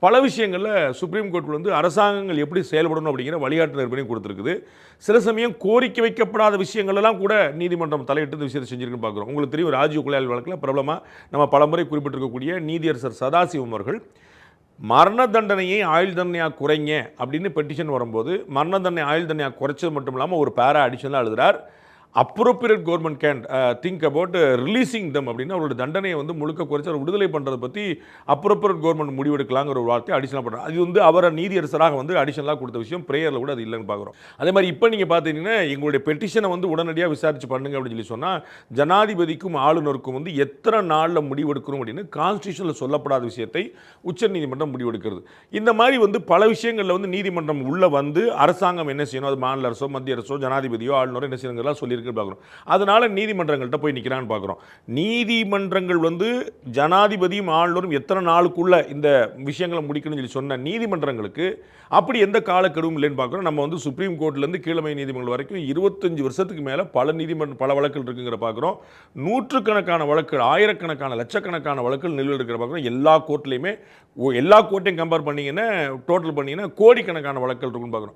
பல விஷயங்கள்ல supreme court வந்து அரசாங்கங்கள் எப்படி செயல்படணும் அப்படிங்கிற வழிகாட்டு நெறிமுறையும் கொடுத்துருக்குது. சில சமயம் கோரிக்கை வைக்கப்படாத விஷயங்கள் எல்லாம் கூட நீதிமன்றம் தலையிட்டு இந்த விஷயத்தை செஞ்சிருக்குன்னு பார்க்குறோம். உங்களுக்கு தெரியும் ராஜீவ் கொலையாளி வழக்கில் பிரபலமா நம்ம பலமுறை குறிப்பிட்டிருக்கக்கூடிய நீதியரசர் சதாசிவம் அவர்கள் மரண தண்டனையை ஆயுள் தண்டனையாக குறைங்க அப்படின்னு பெட்டிஷன் வரும்போது மரண தண்டனை ஆயுள் தண்டனையாக குறைச்சது மட்டும் இல்லாமல் ஒரு பேரா அடிஷனலாக எழுதுறார். Appropriate government can think about releasing them அப்படின்னு அவரோட தண்டனையை வந்து முழுக்க குறைச்சி அவர் விடுதலை பண்ணுறதை பற்றி அப்ரோப்ரியேட் கவர்மெண்ட் முடிவெடுக்கலாங்கிற ஒரு வார்த்தையை அடிஷனலாக பண்ணுறாங்க. அது வந்து அவரை நீதியரசராக வந்து அடிஷனலாக கொடுத்த விஷயம் பிரேயரில் கூட அது இல்லைன்னு பார்க்குறோம். அதே மாதிரி இப்போ நீங்கள் பார்த்தீங்கன்னா எங்களுடைய பெட்டிஷனை வந்து உடனடியாக விசாரிச்சு பண்ணுங்க அப்படின்னு சொல்லி சொன்னால் ஜனாதிபதிக்கும் ஆளுநருக்கும் வந்து எத்தனை நாளில் முடிவெடுக்கணும் அப்படின்னு கான்ஸ்டியூஷனில் சொல்லப்படாத விஷயத்தை உச்சநீதிமன்றம் முடிவெடுக்கிறது. இந்த மாதிரி வந்து பல விஷயங்களில் வந்து நீதிமன்றம் உள்ளே வந்து அரசாங்கம் என்ன செய்யணும், அது மாநில அரசோ மத்திய அரசோ ஜனாதிபதியோ ஆளுநரோ என்ன செய்யணுங்கிறலாம் சொல்லியிருக்கு பார்க்குறோம். அதனால நீதிமன்றங்கள்ட்ட போய் நிற்கிறான்னு பார்க்குறோம். நீதிமன்றங்கள் வந்து ஜனாதிபதியும் ஆளுநரும் எத்தனை நாளுக்குள்ள இந்த விஷயங்களை முடிக்கணும்னு சொல்லி சொன்ன நீதிமன்றங்களுக்கு அப்படி எந்த காலக்கெடுவும் இல்லைன்னு பார்க்குறோம். நம்ம வந்து சுப்ரீம் கோர்ட்லேருந்து கீழமை நீதிமன்றம் வரைக்கும் 25 வருஷத்துக்கு மேலே பல வழக்குகள் இருக்குங்கிற பார்க்குறோம். நூற்றுக்கணக்கான வழக்குகள், ஆயிரக்கணக்கான லட்சக்கணக்கான வழக்குகள் நிலுவையில் இருக்கிற பார்க்குறோம். எல்லா கோர்ட்லையுமே எல்லா கோர்ட்டையும் கம்பேர் பண்ணிங்கன்னா டோட்டல் பண்ணிங்கன்னா கோடிக்கணக்கான வழக்குகள் இருக்குன்னு பார்க்குறோம்.